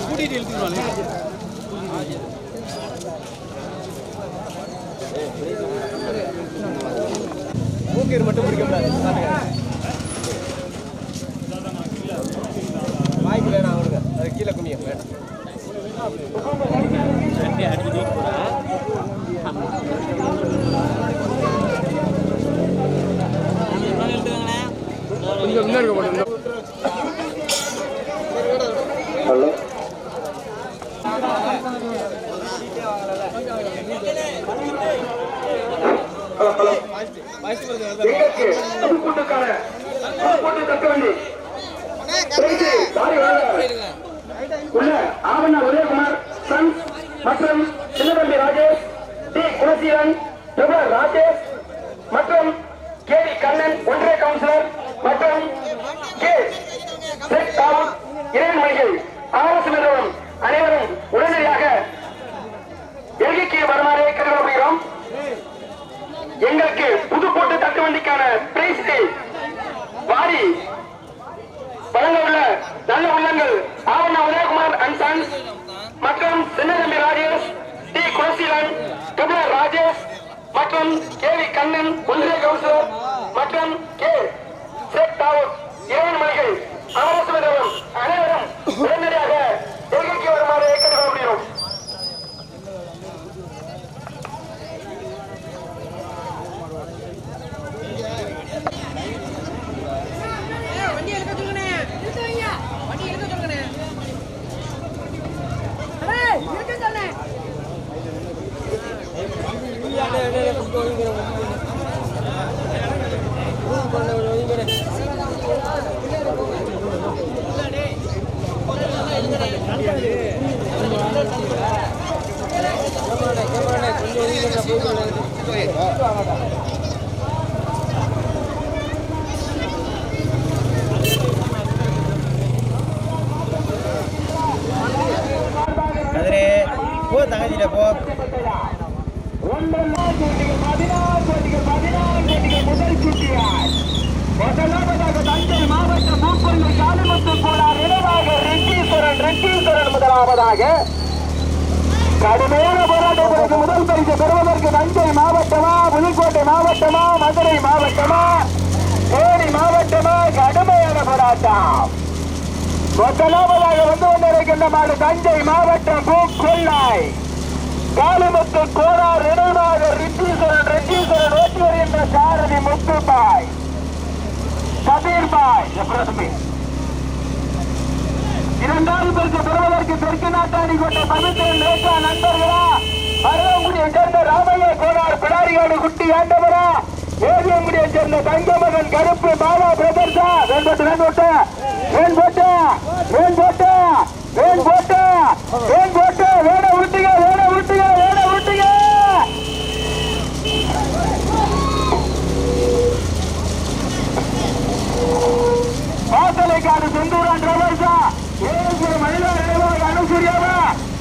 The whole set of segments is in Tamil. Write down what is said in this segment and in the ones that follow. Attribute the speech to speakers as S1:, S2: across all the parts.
S1: கூட்டிட்டு இழுத்துருவாங்க. மூக்கீர் மட்டும் பிடிக்க கூடாது. வாய்க்கு வேணாம் அவனுங்க, அது கீழே குனிய வேண்டாம். கொஞ்சம் முன்னாடி போட்டு. ஹலோ
S2: ஆவண்ணா உதயகுமார் சன் மற்றும் சின்னதம்பி ராஜேஷ், டி குலசீலன், ராஜேஷ் மற்றும் கே வி கண்ணன் ஒன்றிய கவுன்சிலர் மற்றும் கே இறைமொழிகள் ஆலோசனை அனைவரும் உடனடியாக எல்கைக்கு வருமாறு கேட்டுக்கொள்கிறோம். எங்களுக்கு புதுக்கோட்டை தட்டுவண்டிக்கான பிரைஸ் வாரி வழங்க உள்ள நல்ல உள்ளங்கள் ஆவண்ணா உதயகுமார் அண்ட் சன்ஸ் மற்றும் சின்னதம்பி ராஜேஷ், டி குலசீலன், ராஜேஷ் மற்றும் கே வி கண்ணன் ஒன்றிய கவுன்சிலர் மற்றும் கே சேக் தாவூத் இறைவன்மொழிகள் ஆலோசனை அனைவரும் உடனடியாக எல்கைக்கு வருமாறு கேட்டுக்கொள்கிறோம்.
S1: தங்கச்சியில போ.
S2: முதலாவதாக தஞ்சை மாவட்ட பூப்பள்ளி காளிமுத்து கோளார் நினைவாக ரெட்டீஸ்வரன் முதலாவதாக கடுமையான போராட்டத்திற்கு முதல் பரிசு பெறுவதற்கு தஞ்சை மாவட்டமா, புதுக்கோட்டை மாவட்டமா, மதுரை மாவட்டமா, தேனி மாவட்டமா, கடுமையான போராட்டம். முதலாவதாக வந்து கொண்டிருக்கின்ற மாடு தஞ்சை மாவட்டம் பூக்கொள்ளாய் காளிமுத்து கோளார் நினைவாக ரெட்டீஸ்வரன் ஓட்டி வருகின்ற சாரதி முத்துபாய் கபீர்பாய். இரண்டாவது பரிசு பெறுவதற்கு தெற்கு நாட்டாணி கொண்ட பவித்திரன் ரேகா நண்பர்களா, அருவங்குடியை சேர்ந்த ராமையா கோளார் பிடாரியோடு குட்டி ஆண்டவரா, ஏவியங்குடியை சேர்ந்த தங்கமகன் கருப்பு பாலா பிரதர்ஸா. வேட உருட்டுக வாசலைக்காடு செந்தூரான் டிராவல்ஸா, ஏழுபுரம் மயிலார் நினைவாக அனுசூரியாவா,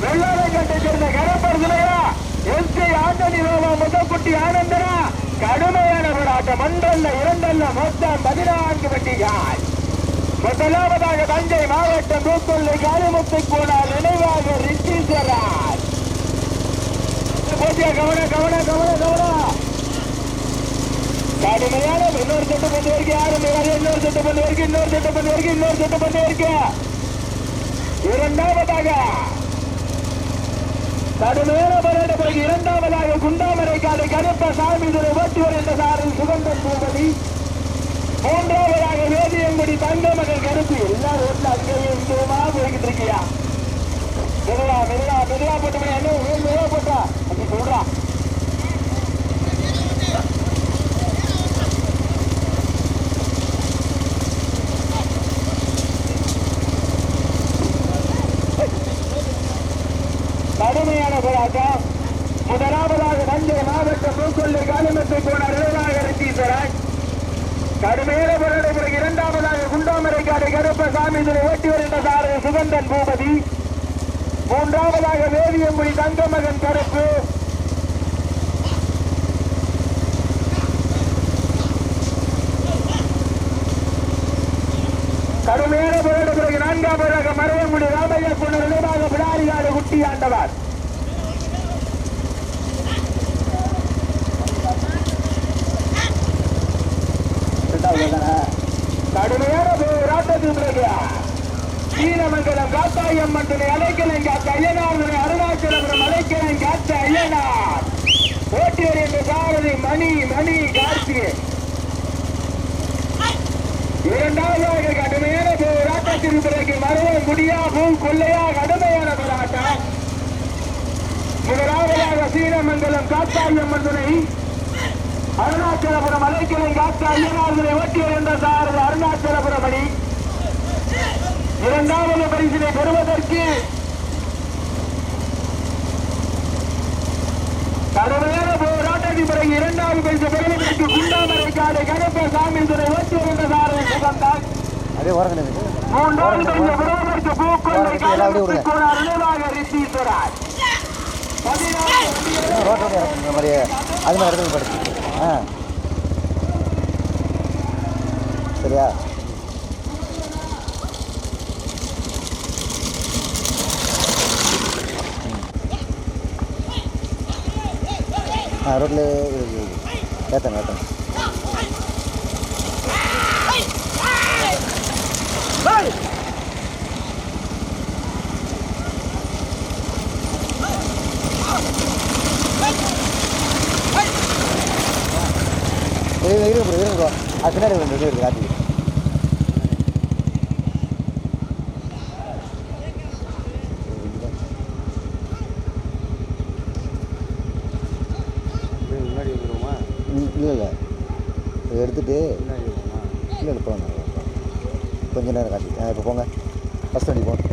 S2: வெள்ளாரை கட்டை சேர்ந்த கரப்பர் சிலையா, எஸ்கே ஆண்டனி ரோவா முதக்குட்டி ஆனந்தனா. கடுமையான போராட்டம். ஒன்றல்ல இரண்டல்ல மொத்தம் 14 வண்டிகள். முதலாவதாக தஞ்சை மாவட்டம் பூக்கொள்ளை காளிமுத்து கோளார் நினைவாக ரிஷீஸ்வரன். கடுமையான இன்னொரு சட்டம் பண்ணி வரைக்கும் யாரும் இன்னொரு சட்டம் பண்ணி வரைக்கும் இரண்டாவதாக கடுமையான போராட்ட பிறகு இரண்டாவதாக குண்டாமரை காலை கருப்ப சாமி துறை ஓட்டி வருகின்ற சாரில் சுகந்தன் பூபதி. மூன்றாவதாக வேதியங்குடி தங்க மகள் கருப்பு. எல்லாரும் ரோட்ல அங்கேயும் இங்கேயுமா போய்கிட்டு இருக்கியா? மெதுவா போட்டு என்ன போட்டா அப்படி சொல்றான். கடுமையான போராட்டம். முதலாவதாக தஞ்சை மாவட்ட பூக்கொள்ளை காளிமுத்து கோளார் நினைவாக ரிஷீஸ்வரன். கடுமையான போராட்ட பிறகு இரண்டாவதாக குண்டாமரைக்காடு கருப்ப சாமி துறை ஓட்டி வருகின்ற சாரதி சுகந்தன் பூபதி. மூன்றாவதாக வேதியங்குடி தங்கமகன் கருப்பு. கடுமையான போராட்ட பிறகு நான்காவது ஊரக மறையமுடி ராமையா கொண்ட நினைவாக பிடாரியாடு குட்டி ஆண்டவர் கடுமையான போராட்டத்தில் பிறகு சீனமங்கலம் காத்தாயம்மன் துணை அலைக்கலன் காத்த ஐயனார் துணை அருணாச்சலபுரம் அலைக்கலன் காத்த ஐயனார் போட்டியர் என்ற சாரதி மணி கார்த்திகே இரண்டாவதாக கடுமையான போராட்டத்திற்கு பிறகு மருவ முடியா பூ கொள்ளையா கடுமையான போராட்டம் முதலாவதாக சீனமங்கலம் காத்தாயம்மன் துணை அருணாச்சலபுரம் அலைக்கலை காத்த ஐயனார் துணை ஓட்டியர் என்ற சாரதி அருணாச்சலபுரம் அணி இரண்டாவது பரிசினை பெறுவதற்கு கடுமையான போராட்டத்தின் பிறகு இரண்டாவது பரிசு பெறுவதற்கு குண்டாமரை காடு கருப்பசாமி துணை ஓட்டியர் என்ற சாரதி சுகந்தான் மூன்றாவது பரிசு பெறுவதற்கு பூக்கொண்டை நினைவாக ரிஷீஸ்வரர்
S3: சரியா ரோட்ல ஏத்தன இருங்க அது பின்னாடி இருக்கு காட்டி இல்லை எடுத்துட்டு இல்லை போங்க கொஞ்ச நேரம் காட்டி இப்போ போங்க ஃபஸ்ட் வண்டி போங்க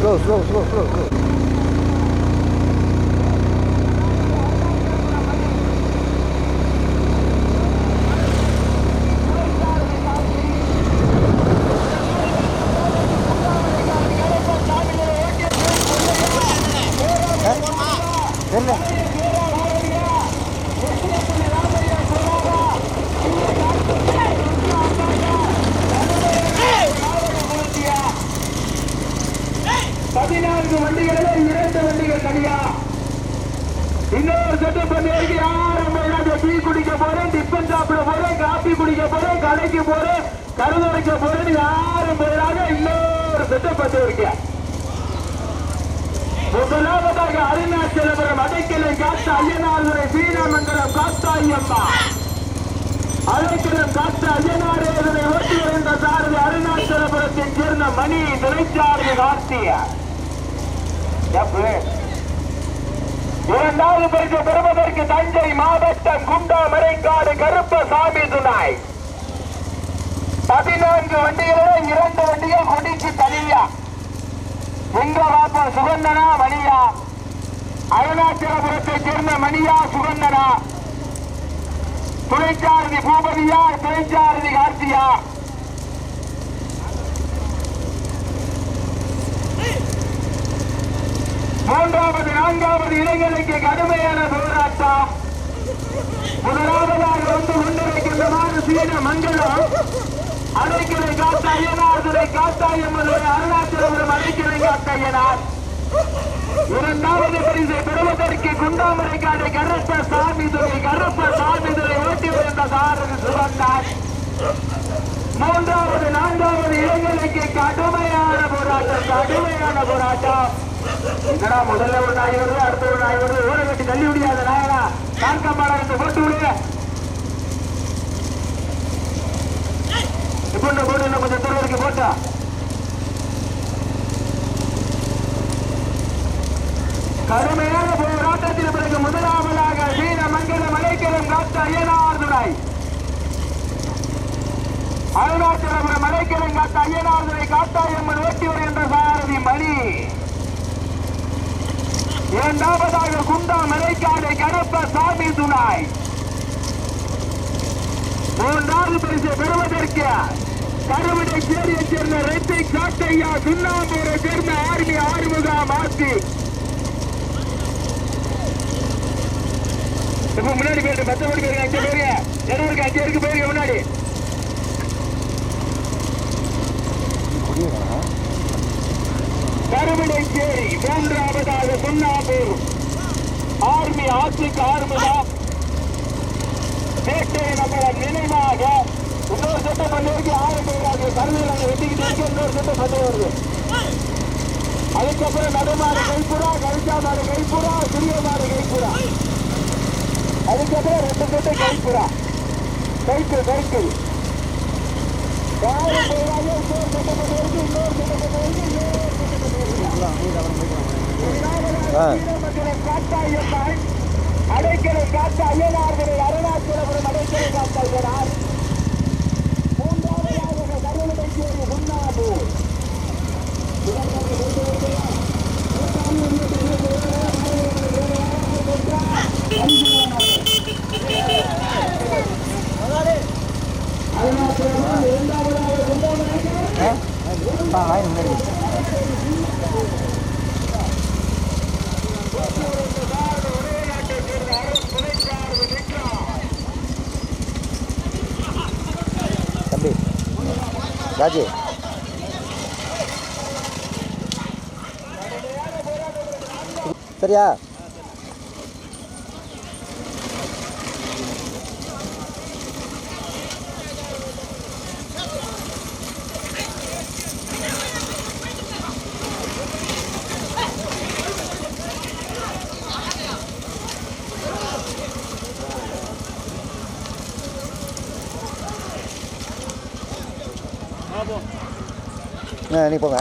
S3: Slow. இன்னொரு செட்டு பண்ணிருக்கு. யாரும் டீ குடிக்க போறேன், டிஃபன் சாப்பிட போறேன், காபி குடிக்க போறேன், கடைக்கு போறேன், கருதுரைக்க போறேன், யாரும் போயிடாத. இன்னொரு செட்டு பண்ணிருக்க. முதலாவதாக அருணாச்சலபுரம் அடைக்கலை காத்த ஐயனார் சீனாமங்கலம் காத்தாயம்மா அடைக்கலம் காத்த ஐயனார் ஓட்டி வருகின்ற சாரதி அருணாச்சலபுரத்தைச் சேர்ந்த மணி துணைச்சாரதி கார்த்திய. இரண்டாவது பரிசு பெறுவதற்கு தஞ்சை மாவட்டம் குண்டாமரைக்காடு கருப்பசாமி துணை 14 வண்டிகளுடன் 2 வண்டிகள் கொடிக்கு தனியா. எங்க வாப்பம் சுகந்தனா மணியா, அருணாச்சலபுரத்தை சேர்ந்த மணியா சுகந்தனா, துணைச்சாரதி பூபதியா, துணைச்சாரதி கார்த்தியா. மூன்றாவது 4வது இளைஞருக்கு கடுமையான போராட்டம். முதலாவதாக வந்து கொண்டிருக்கின்றமான சீன மங்கலம் அடைக்கலை காத்த ஐயனார் காத்தாயம்மன் அருணாச்சலபுரம் அடைக்கலை காத்த ஐயனார் இரண்டாவது பரிசை பெறுவதற்கு குண்டாமரைக்காடு கருப்ப சாமி துறை ஓட்டி வந்த சாரதி சுபந்தார். மூன்றாவது நான்காவது இடங்களுக்கு கடுமையான போராட்டம். என்னடா முதல்ல ஒரு நாய் வருது, அடுத்த ஒரு நாய் வருது, ஓட கட்டி தள்ளி முடியாத நாயனா காண்கம்பாளர் இந்த போட்டு விடுங்க. போட்டு கொஞ்சம் தூரம் போட்டா கடுமையான போராட்டத்தில் பிறகு முதலாவதாக வீரமங்கல மலைக்கலம் காத்த ஐயனார் துணை, அருணாச்சலபுரம் மலைக்கலம் காத்த ஐயனார் துணை காத்தாயம்மன் ஓட்டி வருகின்ற சாரதி மணி. இரண்டாவதாக குண்டா மலைக்காடு கருப்ப சாமி துணை. மூன்றாவது பரிசை பெறுவதற்கு கருவிடை சேரியை சேர்ந்த ரெட்டிக் சாட்டையா சுண்ணாம்பூரை சேர்ந்த ஆர்மி ஆறுமுகா மாத்தி. இப்ப முன்னாடி போயிட்டு 10 மணி பேருக்கு 5 பேரு இடம் இருக்கு, 5 பேருக்கு போயிருக்க முன்னாடி. கருவிடை சேரி மூன்றாவதாக சுண்ணாம்பூர் ஆர்மி ஆட்சிக்கு ஆறுமுகா பேட்டை நம்மள நினைவாக இன்னொரு சட்டம் பண்ணிருக்கு. 6 பேராக கருவில் நாங்கள் வெட்டிக்கிட்டு இருக்க இன்னொரு சட்டம் பண்ணி வருது. அதுக்கப்புறம் நடுமாறு கைப்புறா, கரிசாமாறு கைப்புறா, சிறியமாறு கைப்புறா, அதுக்கப்புறம் 2 சட்டம் கைப்புறா சைக்கிள் 6 பேராக இன்னொரு சட்டம் பண்ணி இருக்கு. இன்னொரு சட்டம் பண்ணி காட்டாயம்மாள் அடைக்கலை காத்த ஐயனார்களை அருணாச்சலபுரம் அடைக்கலை காத்த ஐயனார். மூன்றாவதாக கருவிடை சேரி சுண்ணாம்பூர்.
S4: தம்பி ராஜு சரியா? நீ போங்க.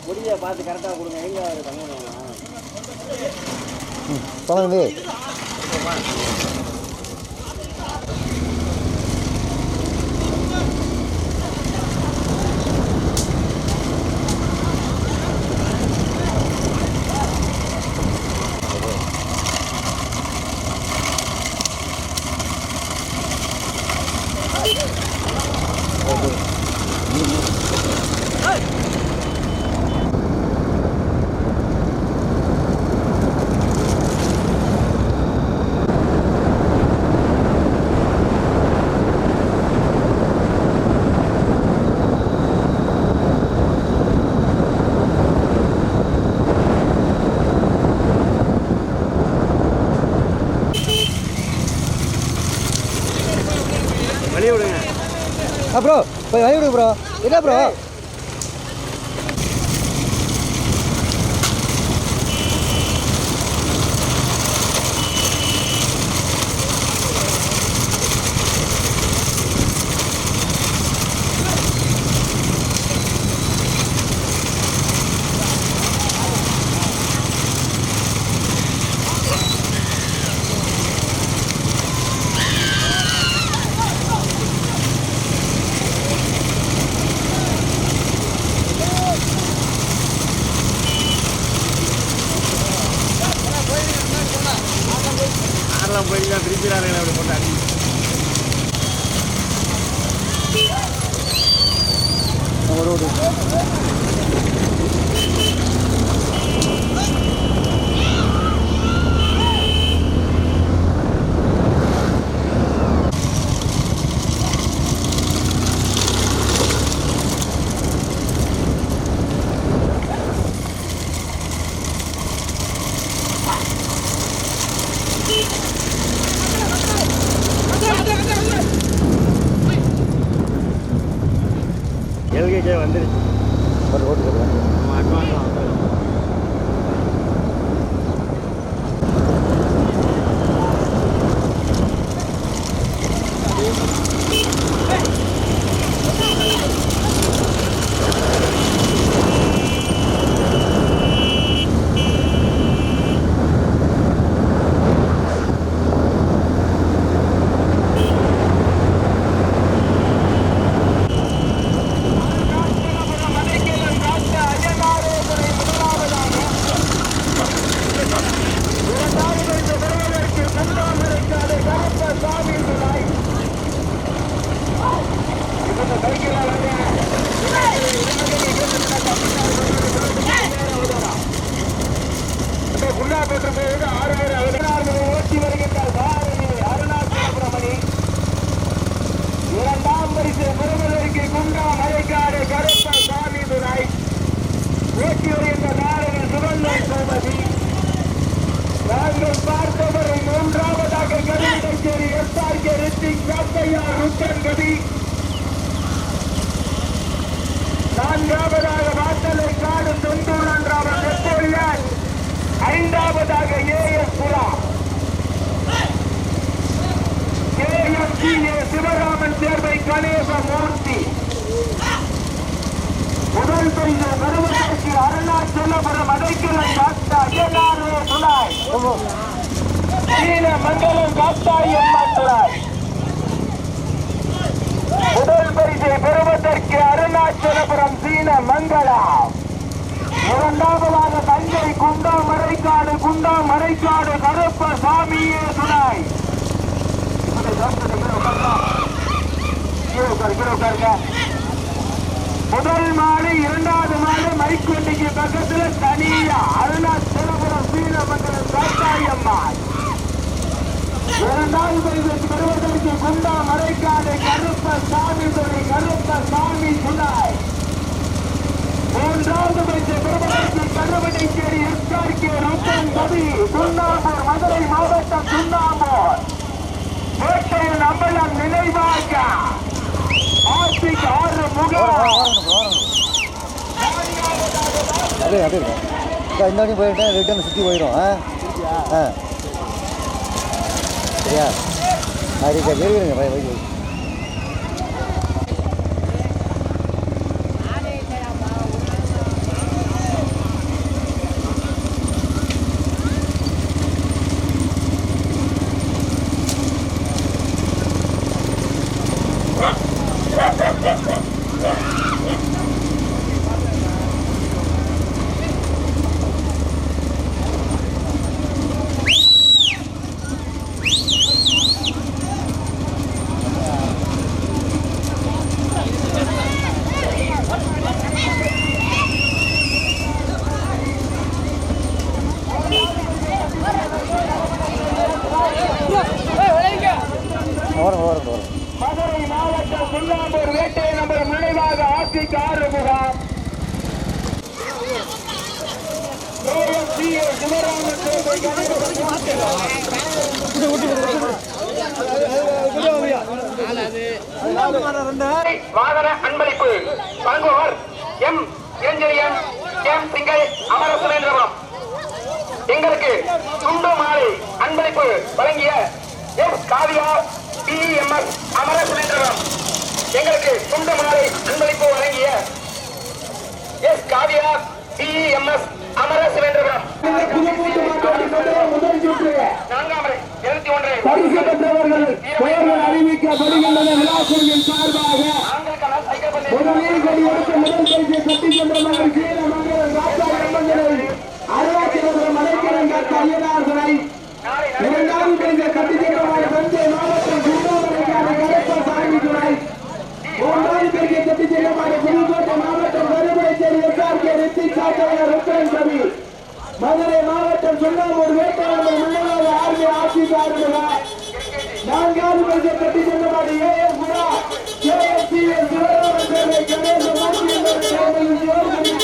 S1: முடிய பார்த்து கரெக்டாக கொடுங்க. எங்கே
S4: சொல்லுங்க.
S1: வழி விடுங்க
S4: ப்ரோ, போய் வழி விடுங்க ப்ரோ. என்ன ப்ரோ?
S1: எல்லாம் போய் தான் பிரிக்கிறார்கள் அப்படி போட்டாங்க. எல்கேஜே வந்துருச்சு.
S4: ஒரு ஓட்டு போடுவேன்.
S1: அட்வான்ஸ் நான்காவதாக வாசலை காடு தொண்டூர் அன்றாவர் நெப்போலியன், ஐந்தாவதாக ஏஎஸ் புரா, KMCA சிவராமன் சேர்வை கணேச மூர்த்தி, முதல் பரிசு பெறுவதற்கு அருணாச்சலபுரம் அடைக்கலம் டாக்டர் ஐயனாரே துணாய், சீன மண்டலம் காத்தாய் அம்மன் துணாய். முதல் பரிசை பெறுவதற்கு அருணாச்சலபுரம் சீன மங்களம், இரண்டாவதாக தஞ்சை குண்டாமரைக்காடு கருப்பசாமியே துணை. முதல் மாடு இரண்டாவது மாடு மைக்குண்டிக்கு பக்கத்தில் தனியா அருணாச்சலபுரம் சீன மண்டலம் காத்தாய் அம்மாள். இரண்டாவது பரிசு பெறுவதற்கு குண்டாமரைக்காடு கருப்பசாமி துணை. மூன்றாவது பரிசு பெறுவதற்கு கருவடைச்சேரி SRK ருப்பன் கவி, சுண்ணாம்பூர், மதுரை மாவட்டம் சுண்ணாம்பூர், வேட்டையின் அம்பலம் நினைவாக ஆர்த்திக் ஆறு முகம்.
S4: அப்படியே அப்படியே இந்த வரையும் போயிட்டேன், ரிட்டர்ன் சுற்றி போயிடும். சரியா? அது வெளியிடுங்க பை வை.
S2: மதுரை மாவட்டம் சுண்ணாம்பூர் வேட்டை நம்பர் நினைவாக ஆர்த்திக் ஆறு முகாம். சிவராமன் வாகன அன்பளிப்பு வழங்குபவர் எம் இளஞ்செழியன், எம் சிங்கை, அமர சுரேந்திரபுரம். எங்களுக்கு துண்டு மாலை அன்பளிப்பு வழங்கிய எஸ் காவியா, PEMS, அமர சுரேந்திரபுரம். எங்களுக்கு துண்டு மாலை அன்பளிப்பு வழங்கிய எஸ் காவியா, PEMS, அமர சுரேந்திரபுரம். நான்காம் முறை 21
S3: பரிசு பெற்றவர்கள் பெயர்கள் அறிவிக்கப்படுகின்றன. விழாக்குழுவின் சார்பாக முதலில் கொடியெடுத்து முதல் பரிசை கட்டிச் சென்றவர்கள் சீன மண்டலம் ராஜா எம்மங்களை அருணாச்சலபுரம் அடைக்கலம் டாக்டர் ஐயனார் துணை,
S2: இரண்டாவது பரிசை கட்டிச்சென்றவாறு தஞ்சை மாவட்டம் குண்டாமரைக்கான கருப்பசாமி துணை. மூன்றாவது பரிசை கட்டிச்சென்றவாறு புதுக்கோட்டை மாவட்டம் கருப்பைச்சேரி எஸ்ஆர்கே ரித்திக் சாக்கையார் ருத்ரன் கவி. மதுரை மாவட்டம் சுண்ணாமூர் வேட்டையாளர் முன்னதாக ஆர்மி ஆட்சிக்காரர்கள். நான்காவது பரிசை கட்டிச்சென்றவாறு ஏஎஸ் முரா KFCS சிவராமன் சேவை கணேச மூர்த்தி என்பவர் தலைமையில்